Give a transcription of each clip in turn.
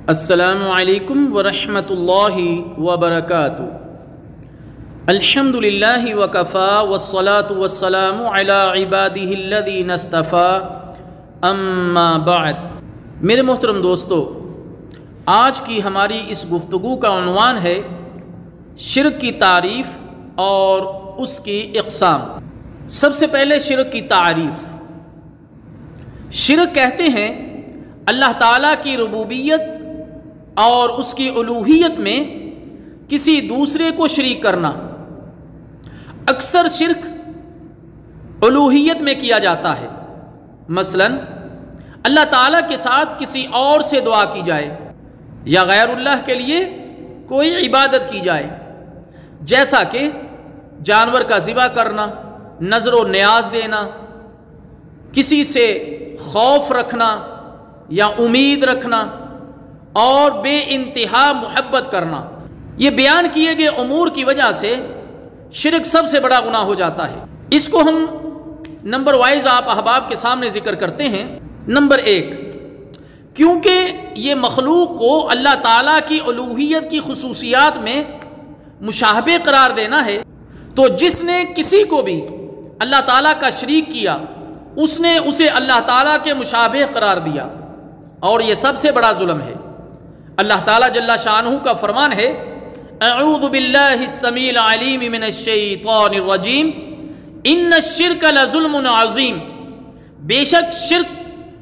السلام علیکم ورحمۃ اللہ وبرکاتہ۔ الحمد للہ وکفا والصلاة والسلام علی عبادہ الذین اصطفیٰ اما بعد۔ میرے محترم دوستو، آج کی ہماری اس گفتگو کا عنوان ہے شرک کی تعریف اور اس کی اقسام۔ سب سے پہلے شرک کی تعریف۔ شرک کہتے ہیں اللہ تعالیٰ کی ربوبیت اور اس کی الوہیت میں کسی دوسرے کو شریک کرنا۔ اکثر شرک الوہیت میں کیا جاتا ہے، مثلا اللہ تعالیٰ کے ساتھ کسی اور سے دعا کی جائے یا غیر اللہ کے لیے کوئی عبادت کی جائے، جیسا کہ جانور کا ذبح کرنا، نظر و نیاز دینا، کسی سے خوف رکھنا یا امید رکھنا اور بے انتہا محبت کرنا۔ یہ بیان کیے گئے امور کی وجہ سے شرک سب سے بڑا گناہ ہو جاتا ہے۔ اس کو ہم نمبر وائز آپ احباب کے سامنے ذکر کرتے ہیں۔ نمبر 1، کیونکہ یہ مخلوق کو اللہ تعالیٰ کی الوہیت کی خصوصیات میں مشابہ قرار دینا ہے، تو جس نے کسی کو بھی اللہ تعالیٰ کا شریک کیا اس نے اسے اللہ تعالیٰ کے مشابہ قرار دیا، اور یہ سب سے بڑا ظلم ہے۔ اللہ تعالیٰ جل شانہ کا فرمان ہے، اعوذ باللہ السمیع العلیم من الشیطان الرجیم ان الشرک لظلم عظیم۔ بے شک شرک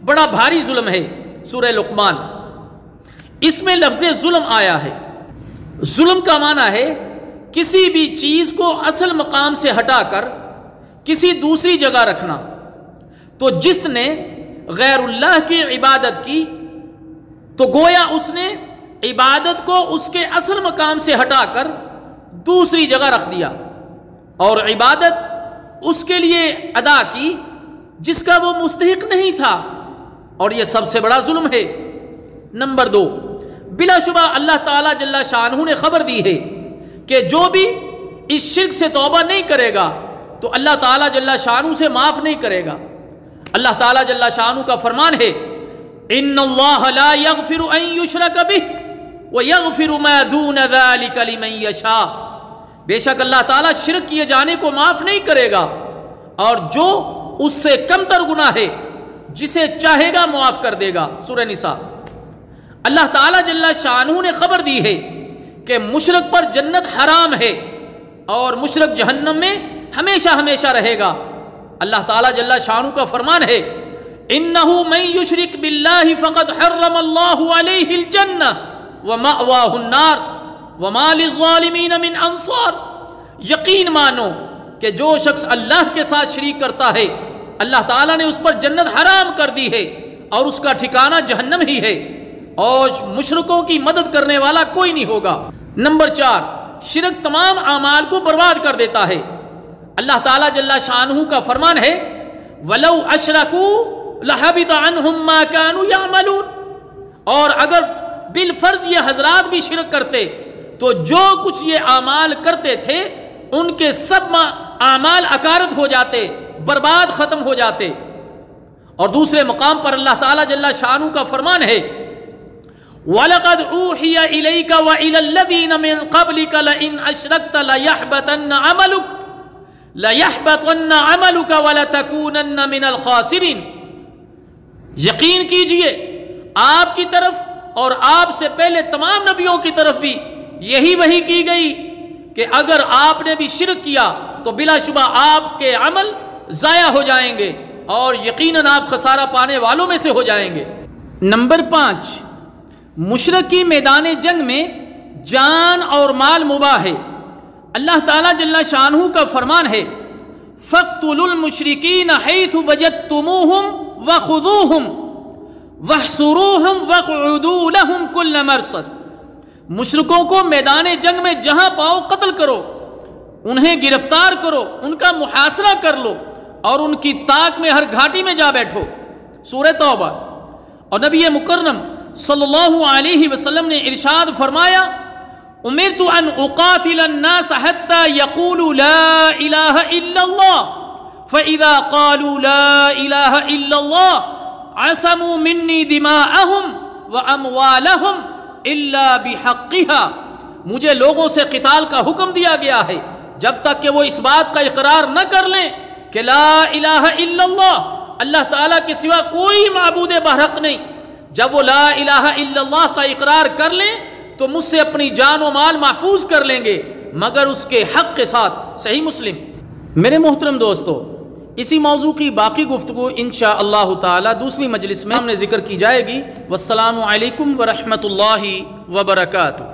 بڑا بھاری ظلم ہے، سورہ لقمان۔ اس میں لفظ ظلم آیا ہے۔ ظلم کا معنی ہے کسی بھی چیز کو اصل مقام سے ہٹا کر کسی دوسری جگہ رکھنا۔ تو جس نے غیر اللہ کی عبادت کی تو گویا اس نے عبادت کو اس کے اصل مقام سے ہٹا کر دوسری جگہ رکھ دیا، اور عبادت اس کے لیے ادا کی جس کا وہ مستحق نہیں تھا، اور یہ سب سے بڑا ظلم ہے۔ نمبر 2، بلا شبہ اللہ تعالیٰ جل شانہ نے خبر دی ہے کہ جو بھی اس شرک سے توبہ نہیں کرے گا تو اللہ تعالیٰ جل شانہ سے معاف نہیں کرے گا۔ اللہ تعالیٰ جل شانہ کا فرمان ہے، ان اللہ لا یغفر ان یشرک بہ ویغفر ما دون ذلک لمن یشاء۔ بے شک اللہ تعالیٰ شرک کیے جانے کو معاف نہیں کرے گا، اور جو اس سے کم تر گناہ ہے جسے چاہے گا معاف کر دے گا، سورہ نساء۔ اللہ تعالیٰ جل شانہ نے خبر دی ہے کہ مشرک پر جنت حرام ہے اور مشرک جہنم میں ہمیشہ ہمیشہ رہے گا۔ اللہ تعالیٰ جل شانہ کا فرمان ہے، انہ من یشرک باللہ فقد حرم اللہ علیہ الجنہ ومأواہ النار وما للظالمین من انصار۔ یقین مانو کہ جو شخص اللہ کے ساتھ شریک کرتا ہے اللہ تعالیٰ نے اس پر جنت حرام کر دی ہے اور اس کا ٹھکانہ جہنم ہی ہے، اور مشرکوں کی مدد کرنے والا کوئی نہیں ہوگا۔ نمبر 4، شرک تمام اعمال کو برباد کر دیتا ہے۔ اللہ تعالیٰ جل شانہ کا فرمان ہے، وَلَوْ أَشْرَكُوا لَحَبِطَ عَنْهُمْ مَا كَانُوا يَعْمَلُونَ۔ اور اگر بالفرض یہ حضرات بھی شرک کرتے تو جو کچھ یہ اعمال کرتے تھے ان کے سب اعمال اکارت ہو جاتے، برباد ختم ہو جاتے۔ اور دوسرے مقام پر اللہ تعالیٰ جل شانہ کا فرمان ہے، وَلَقَدْ أُوحِيَ إِلَيْكَ وَإِلَى الَّذِينَ مِن قَبْلِكَ لَئِنْ أَشْرَكْتَ لَيَحْبَطَنَّ عَمَلُكَ وَلَتَكُونَنَّ مِنَ الْخَاسِرِينَ۔ یقین کیجئے آپ کی طرف اور آپ سے پہلے تمام نبیوں کی طرف بھی یہی وحی کی گئی کہ اگر آپ نے بھی شرک کیا تو بلا شبہ آپ کے عمل ضائع ہو جائیں گے اور یقیناً آپ خسارہ پانے والوں میں سے ہو جائیں گے۔ نمبر 5، مشرک کی میدان جنگ میں جان اور مال مباح ہے۔ اللہ تعالیٰ جل شانہ کا فرمان ہے، فَاقْتُلُوا الْمُشْرِكِينَ حَيْثُ وَجَدتُّمُوهُمْ وَخُذُوهُمْ وَاحْصُرُوهُمْ وَاقْعُدُوا لَهُمْ كُلَّ مَرْصَدٍ۔ مشرکوں کو میدان جنگ میں جہاں پاؤ قتل کرو، انہیں گرفتار کرو، ان کا محاصرہ کر لو اور ان کی طاق میں ہر گھاٹی میں جا بیٹھو، سورہ توبہ۔ اور نبی مکرم صلی اللہ علیہ وسلم نے ارشاد فرمایا، امرت ان اقاتل الناس حتى يقولوا لا الہ الا اللہ فاذا قالوا لا الہ الا اللہ عصموا منی دماءهم واموالهم الا بحقها، مجھے لوگوں سے قتال کا حکم دیا گیا ہے جب تک کہ وہ اس بات کا اقرار نہ کر لیں کہ لا الہ الا اللہ، اللہ تعالیٰ کے سوا کوئی معبود برحق نہیں۔ جب وہ لا الہ الا اللہ کا اقرار کر لیں تو مجھ سے اپنی جان و مال محفوظ کر لیں گے، مگر اس کے حق کے ساتھ۔ صحیح مسلم۔ میرے محترم دوستو، اسی موضوع کی باقی گفتگو انشاءاللہ تعالی دوسری مجلس میں ہم نے ذکر کی جائے گی۔ والسلام علیکم ورحمۃ اللہ وبرکاتہ۔